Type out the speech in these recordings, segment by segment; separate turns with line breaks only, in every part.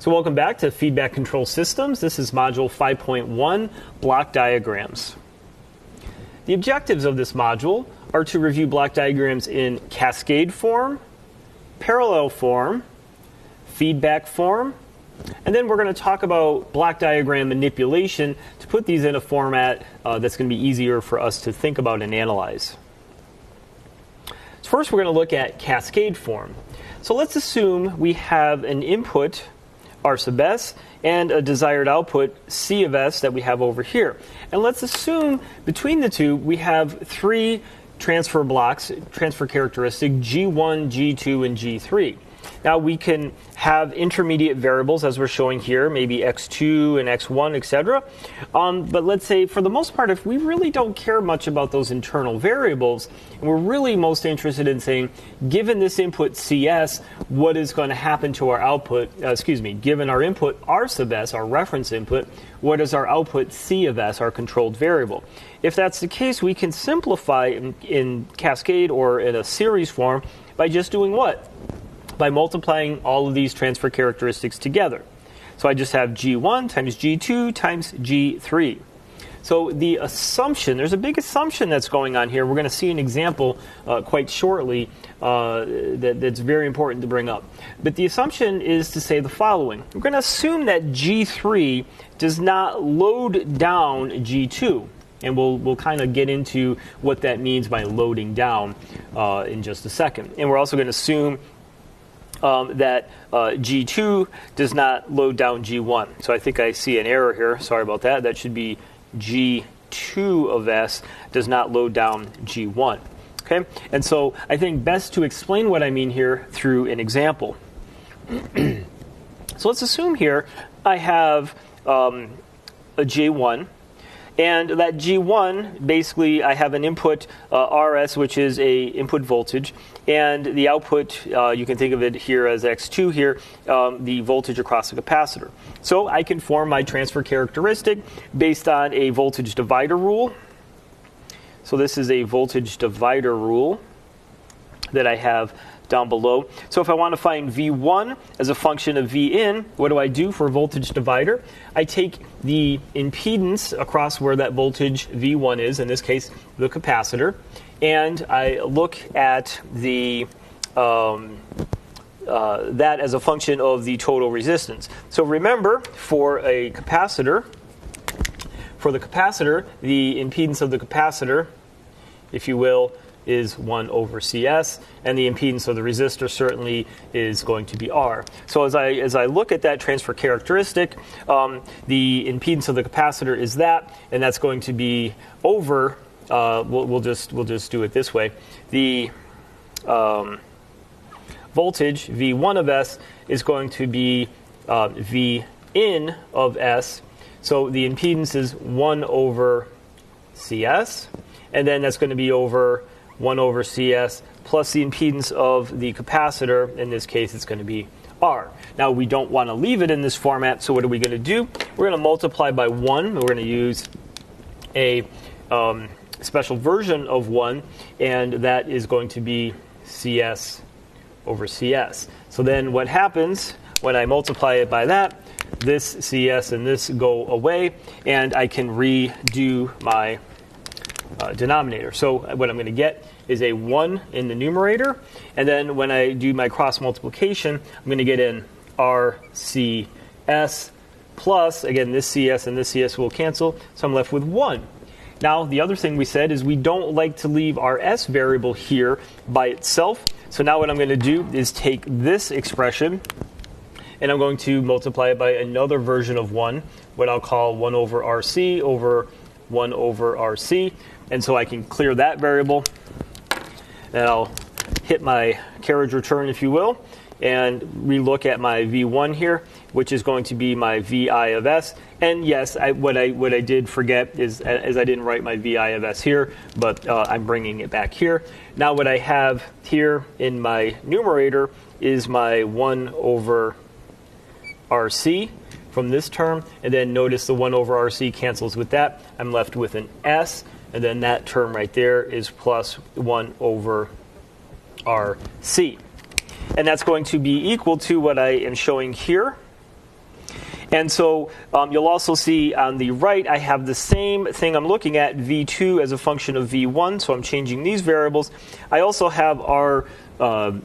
So welcome back to Feedback Control Systems. This is Module 5.1, Block Diagrams. The objectives of this module are to review block diagrams in cascade form, parallel form, feedback form, and then we're going to talk about block diagram manipulation to put these in a format that's going to be easier for us to think about and analyze. So first we're going to look at cascade form. So let's assume we have an input R sub s and a desired output C of s that we have over here. And let's assume between the two we have three transfer blocks, transfer characteristic G1, G2, and G3. Now we can have intermediate variables as we're showing here, maybe x2 and x1, etc. But let's say for the most part, if we really don't care much about those internal variables, and we're really most interested in saying, given this input CS, what is going to happen to our output, given our input R sub s, our reference input, what is our output C of s, our controlled variable? If that's the case, we can simplify in cascade or in a series form by just doing what? By multiplying all of these transfer characteristics together. So I just have G1 times G2 times G3. So the assumption, there's a big assumption that's going on here. We're going to see an example quite shortly that's very important to bring up. But the assumption is to say the following. We're going to assume that G3 does not load down G2. And we'll kind of get into what that means by loading down in just a second. And we're also going to assume that G2 does not load down G1. So I think I see an error here. Sorry about that. That should be G2 of S does not load down G1. Okay? And so I think best to explain what I mean here through an example. So let's assume here I have a J1. And that G1, basically, I have an input RS, which is a input voltage, and the output, you can think of it here as X2 here, the voltage across the capacitor. So I can form my transfer characteristic based on a voltage divider rule. So this is a voltage divider rule that I have down below. So if I want to find V1 as a function of V in, what do I do for a voltage divider? I take the impedance across where that voltage V1 is, in this case the capacitor, and I look at the that as a function of the total resistance. So remember, for the capacitor, the impedance of the capacitor, if you will, is 1 over CS, and the impedance of the resistor certainly is going to be R. So as I look at that transfer characteristic, the impedance of the capacitor is that, and that's going to be over. We'll just do it this way. The voltage V1 of S is going to be V in of S. So the impedance is 1 over CS, and then that's going to be over 1 over CS plus the impedance of the capacitor. In this case, it's going to be R. Now, we don't want to leave it in this format, so what are we going to do? We're going to multiply by 1. We're going to use a special version of 1, and that is going to be CS over CS. So then what happens when I multiply it by that, this CS and this go away, and I can redo my denominator. So what I'm going to get is a 1 in the numerator, and then when I do my cross multiplication, I'm going to get an RCS plus, again, this CS and this CS will cancel, so I'm left with 1. Now, the other thing we said is we don't like to leave our S variable here by itself, so now what I'm going to do is take this expression, and I'm going to multiply it by another version of 1, what I'll call 1 over RC over 1 over RC. And so I can clear that variable, and I'll hit my carriage return, if you will, and relook at my V1 here, which is going to be my VI of S. And yes, what I did forget is I didn't write my VI of S here, but I'm bringing it back here. Now what I have here in my numerator is my 1 over RC from this term, and then notice the 1 over RC cancels with that. I'm left with an S, and then that term right there is plus 1 over RC. And that's going to be equal to what I am showing here. And so you'll also see on the right, I have the same thing I'm looking at, v2 as a function of v1, so I'm changing these variables. I also have our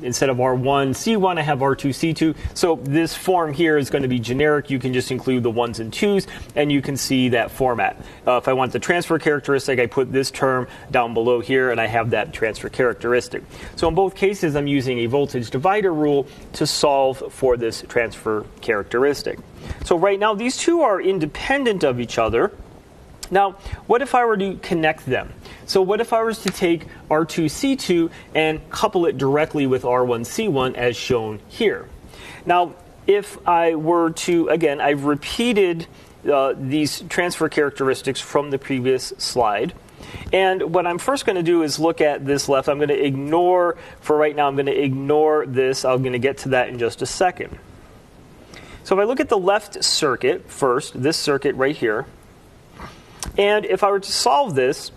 instead of R1, C1, I have R2, C2. So this form here is going to be generic. You can just include the 1s and 2s, and you can see that format. If I want the transfer characteristic, I put this term down below here, and I have that transfer characteristic. So in both cases, I'm using a voltage divider rule to solve for this transfer characteristic. So right now, these two are independent of each other. Now, what if I were to connect them? So what if I was to take R2C2 and couple it directly with R1C1 as shown here? Now, if I were to, again, I've repeated these transfer characteristics from the previous slide. And what I'm first going to do is look at this left. I'm going to ignore, for right now, I'm going to ignore this. I'm going to get to that in just a second. So if I look at the left circuit first, this circuit right here, and if I were to solve this,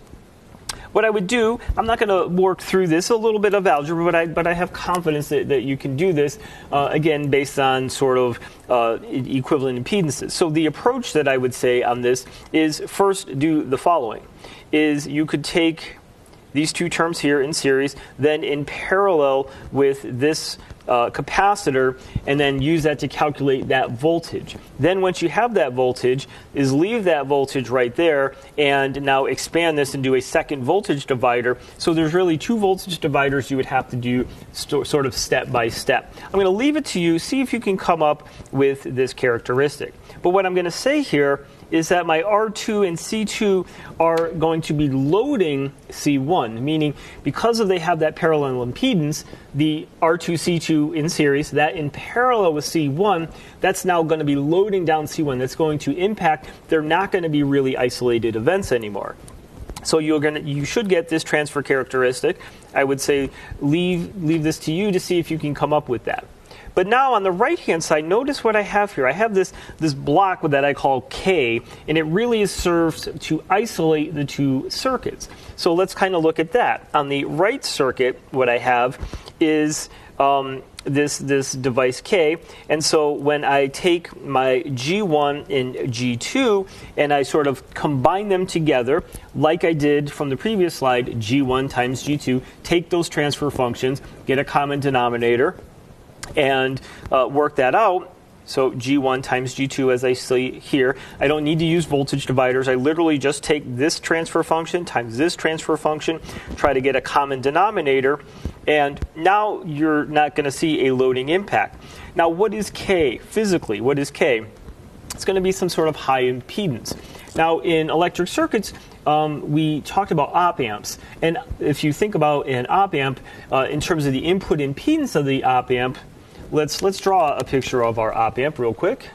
what I would do, I'm not going to work through this, a little bit of algebra, but I have confidence that you can do this, again, based on sort of equivalent impedances. So the approach that I would say on this is first do the following, is you could take these two terms here in series, then in parallel with this capacitor, and then use that to calculate that voltage. Then once you have that voltage, is leave that voltage right there, and now expand this and do a second voltage divider. So there's really two voltage dividers you would have to do sort of step by step. I'm going to leave it to you, see if you can come up with this characteristic. But what I'm going to say here is that my R2 and C2 are going to be loading C1, meaning because they have that parallel impedance, the R2, C2 in series, that in parallel with C1, that's now going to be loading down C1. That's going to impact, they're not going to be really isolated events anymore. So you should get this transfer characteristic. I would say leave this to you to see if you can come up with that. But now on the right-hand side, notice what I have here. I have this block that I call K, and it really is served to isolate the two circuits. So let's kind of look at that. On the right circuit, what I have is this device K. And so when I take my G1 and G2 and I sort of combine them together, like I did from the previous slide, G1 times G2, take those transfer functions, get a common denominator, and work that out. So G1 times G2, as I see here, I don't need to use voltage dividers. I literally just take this transfer function times this transfer function, try to get a common denominator, and now you're not going to see a loading impact. Now, what is K physically? What is K? It's going to be some sort of high impedance. Now, in electric circuits, we talked about op amps. And if you think about an op amp, in terms of the input impedance of the op amp, let's draw a picture of our op amp real quick.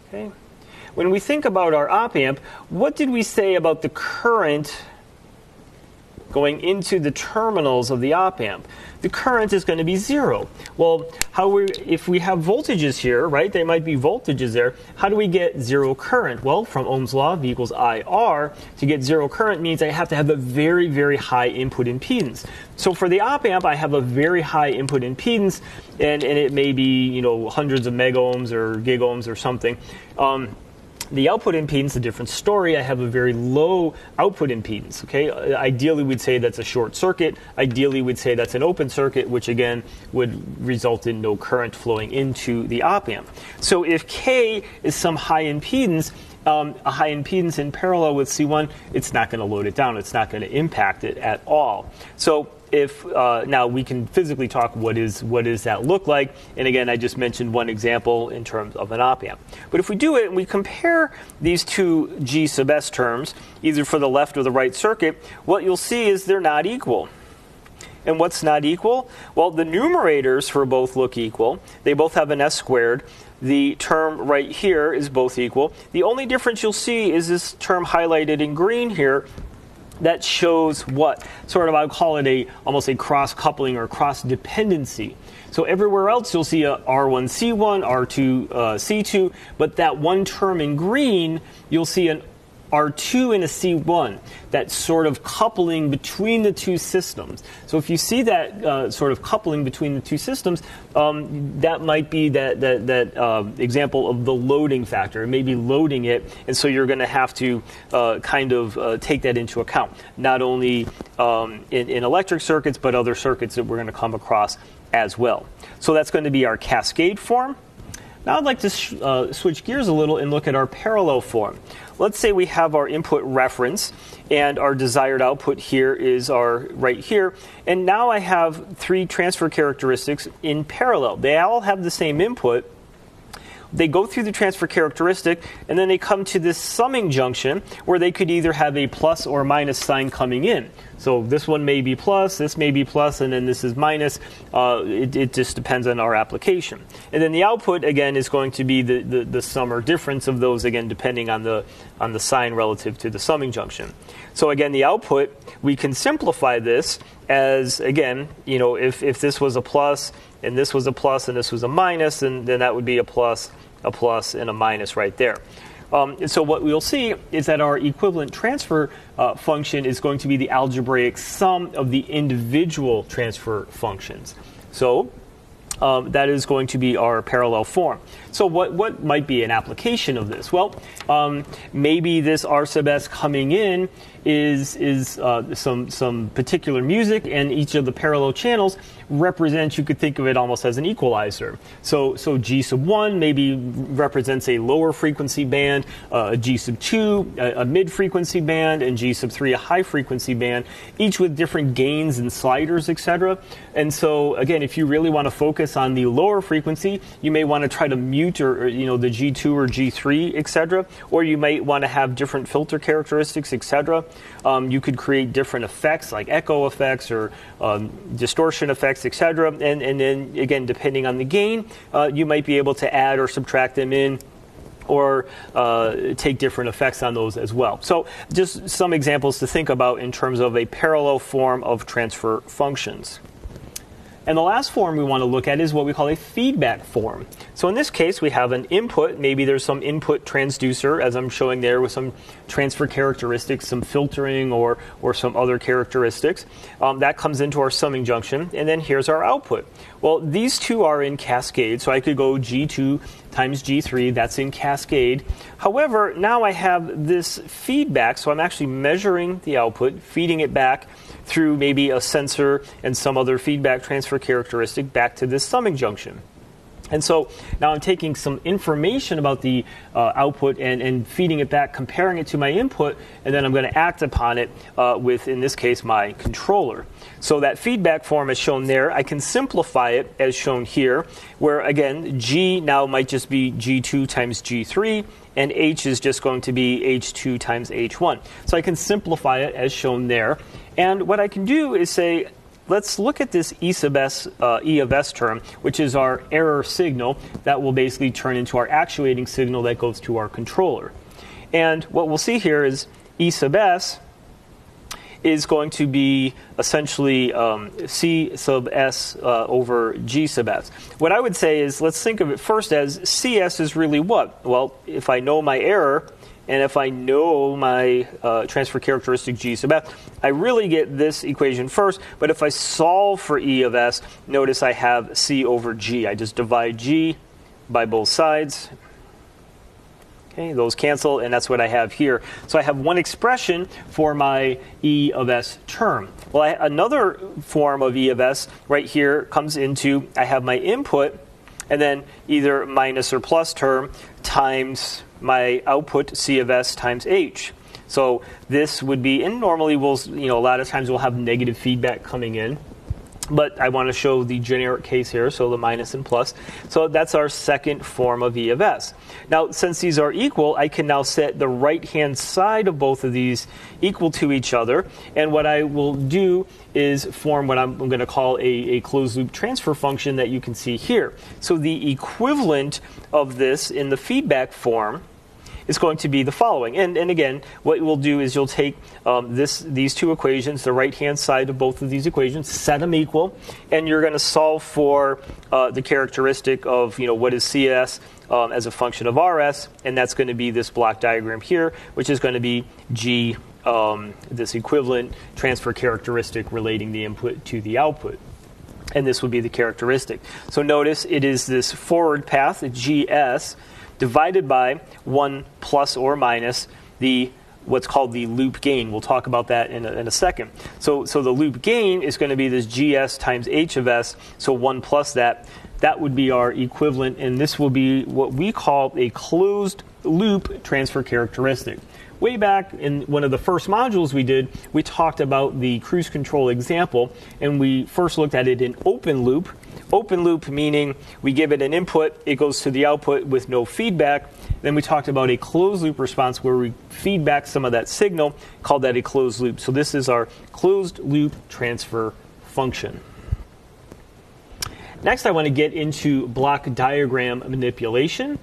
Okay. When we think about our op amp, what did we say about the current going into the terminals of the op amp? The current is going to be 0. Well, if we have voltages here, right, there might be voltages there, how do we get 0 current? Well, from Ohm's law, V equals IR, to get 0 current means I have to have a very, very high input impedance. So for the op amp, I have a very high input impedance, and it may be, hundreds of megohms or gigohms or something. The output impedance, a different story. I have a very low output impedance. Okay, ideally we'd say that's a short circuit. Ideally we'd say that's an open circuit, which again would result in no current flowing into the op amp. So if K is some high impedance, a high impedance in parallel with C1, it's not going to load it down. It's not going to impact it at all. So if now we can physically talk what does that look like, and again I just mentioned one example in terms of an op amp. But if we do it and we compare these two G sub S terms, either for the left or the right circuit, what you'll see is they're not equal. And what's not equal? Well, the numerators for both look equal. They both have an S squared. The term right here is both equal. The only difference you'll see is this term highlighted in green here. That shows what? Sort of, I would call it almost a cross-coupling or cross-dependency. So everywhere else you'll see a R1C1, R2C2, but that one term in green, you'll see an R2 and a C1, that sort of coupling between the two systems. So if you see that sort of coupling between the two systems, that might be that example of the loading factor. It may be loading it, and so you're going to have to take that into account, not only in electric circuits, but other circuits that we're going to come across as well. So that's going to be our cascade form. Now I'd like to switch gears a little and look at our parallel form. Let's say we have our input reference and our desired output here is our right here. And now I have three transfer characteristics in parallel. They all have the same input. They go through the transfer characteristic, and then they come to this summing junction where they could either have a plus or minus sign coming in. So this one may be plus, this may be plus, and then this is minus. It just depends on our application. And then the output, again, is going to be the sum or difference of those, again, depending on the sign relative to the summing junction. So again, the output, we can simplify this as, again, if this was a plus, and this was a plus, and this was a minus, then that would be a plus, and a minus right there. And so what we'll see is that our equivalent transfer function is going to be the algebraic sum of the individual transfer functions. So that is going to be our parallel form. So what might be an application of this? Well, maybe this R sub s coming in is some particular music, and each of the parallel channels represents, you could think of it almost as an equalizer. So G sub 1 maybe represents a lower frequency band, G sub 2 a mid frequency band, and G sub 3 a high frequency band, each with different gains and sliders, etc. And so again, if you really want to focus on the lower frequency, you may want to try to mute or the G2 or G3, etc. Or you might want to have different filter characteristics, etc. You could create different effects like echo effects or distortion effects, etc. And then again, depending on the gain, you might be able to add or subtract them in, or take different effects on those as well. So just some examples to think about in terms of a parallel form of transfer functions. And the last form we want to look at is what we call a feedback form. So in this case, we have an input. Maybe there's some input transducer, as I'm showing there, with some transfer characteristics, some filtering, or some other characteristics. That comes into our summing junction. And then here's our output. Well, these two are in cascade. So I could go G2 times G3. That's in cascade. However, now I have this feedback. So I'm actually measuring the output, feeding it back through maybe a sensor and some other feedback transfer characteristic back to this summing junction. And so now I'm taking some information about the output and feeding it back, comparing it to my input, and then I'm going to act upon it with, in this case, my controller. So that feedback form is shown there. I can simplify it as shown here, where again, G now might just be G2 times G3, and H is just going to be H2 times H1. So I can simplify it as shown there. And what I can do is say, let's look at this E sub s, E of s term, which is our error signal that will basically turn into our actuating signal that goes to our controller. And what we'll see here is E sub s is going to be essentially C sub s over G sub s. What I would say is, let's think of it first as CS is really what? Well, if I know my error, and if I know my transfer characteristic G sub s, I really get this equation first. But if I solve for E of s, notice I have C over G. I just divide G by both sides. Okay, those cancel, and that's what I have here. So I have one expression for my E of s term. Well, another form of E of s right here comes into, I have my input, and then either minus or plus term times my output C of s times H. So this would be, and normally we'll, a lot of times we'll have negative feedback coming in. But I want to show the generic case here, so the minus and plus. So that's our second form of E of s. Now, since these are equal, I can now set the right-hand side of both of these equal to each other. And what I will do is form what I'm going to call a closed-loop transfer function that you can see here. So the equivalent of this in the feedback form is going to be the following. And again, what we'll do is you'll take these two equations, the right-hand side of both of these equations, set them equal, and you're going to solve for the characteristic of what is CS as a function of RS, and that's going to be this block diagram here, which is going to be G, this equivalent transfer characteristic relating the input to the output. And this would be the characteristic. So notice it is this forward path, GS, divided by 1 plus or minus what's called the loop gain. We'll talk about that in a second. So the loop gain is going to be this GS times H of S, so 1 plus that. That would be our equivalent, and this will be what we call a closed loop transfer characteristic. Way back in one of the first modules we did, we talked about the cruise control example, and we first looked at it in open loop. Open loop meaning we give it an input, it goes to the output with no feedback. Then we talked about a closed loop response where we feed back some of that signal, called that a closed loop. So this is our closed loop transfer function. Next, I want to get into block diagram manipulation.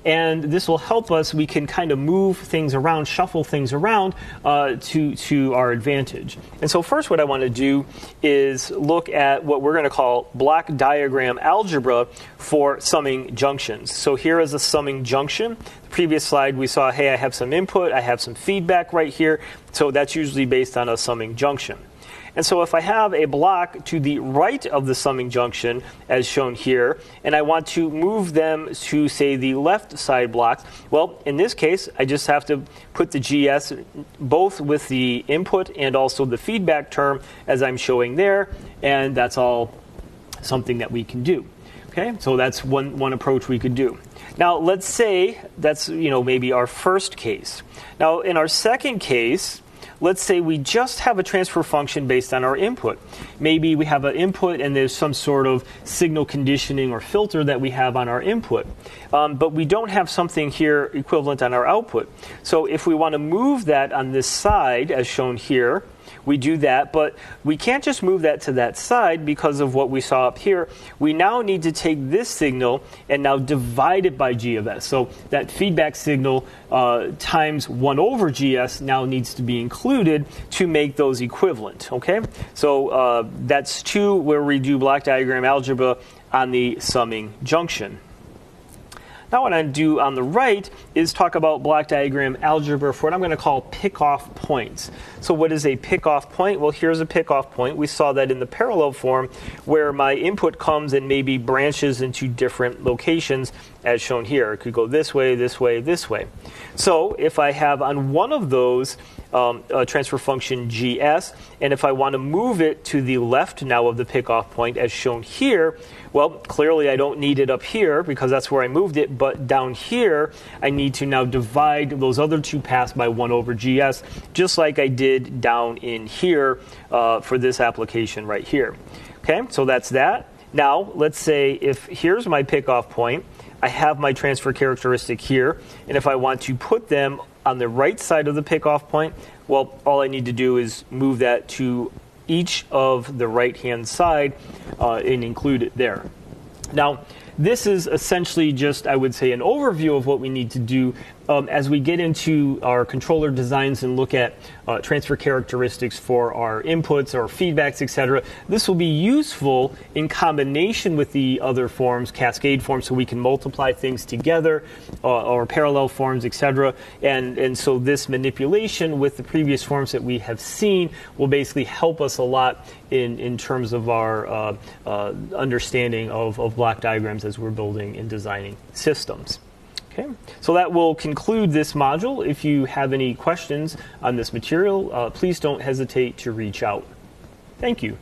And this will help us. We can kind of move things around, shuffle things around to our advantage. And so first what I want to do is look at what we're going to call block diagram algebra for summing junctions. So here is a summing junction. The previous slide we saw, hey, I have some input, I have some feedback right here. So that's usually based on a summing junction. And so if I have a block to the right of the summing junction, as shown here, and I want to move them to, say, the left side blocks, well, in this case, I just have to put the GS both with the input and also the feedback term, as I'm showing there, and that's all something that we can do. Okay, so that's one approach we could do. Now, let's say that's maybe our first case. Now, in our second case, let's say we just have a transfer function based on our input. Maybe we have an input and there's some sort of signal conditioning or filter that we have on our input. But we don't have something here equivalent on our output. So if we want to move that on this side, as shown here, we do that, but we can't just move that to that side because of what we saw up here. We now need to take this signal and now divide it by G of S. So that feedback signal times 1 over GS now needs to be included to make those equivalent. Okay, so that's 2 where we do block diagram algebra on the summing junction. Now what I do on the right is talk about block diagram algebra for what I'm going to call pick-off points. So what is a pick-off point? Well, here's a pick-off point. We saw that in the parallel form where my input comes and maybe branches into different locations as shown here. It could go this way, this way, this way. So if I have on one of those a transfer function GS, and if I want to move it to the left now of the pick-off point as shown here, well, clearly I don't need it up here because that's where I moved it, but down here I need to now divide those other two paths by 1 over GS, just like I did down in here for this application right here. Okay, so that's that. Now, let's say if here's my pick-off point, I have my transfer characteristic here, and if I want to put them on the right side of the pick-off point, well, all I need to do is move that to each of the right-hand side and include it there. Now, this is essentially just, I would say, an overview of what we need to do as we get into our controller designs and look at transfer characteristics for our inputs, our feedbacks, etc. This will be useful in combination with the other forms, cascade forms, so we can multiply things together, or parallel forms, etc. And so this manipulation with the previous forms that we have seen will basically help us a lot in terms of our understanding of block diagrams as we're building and designing systems. Okay, so that will conclude this module. If you have any questions on this material, please don't hesitate to reach out. Thank you.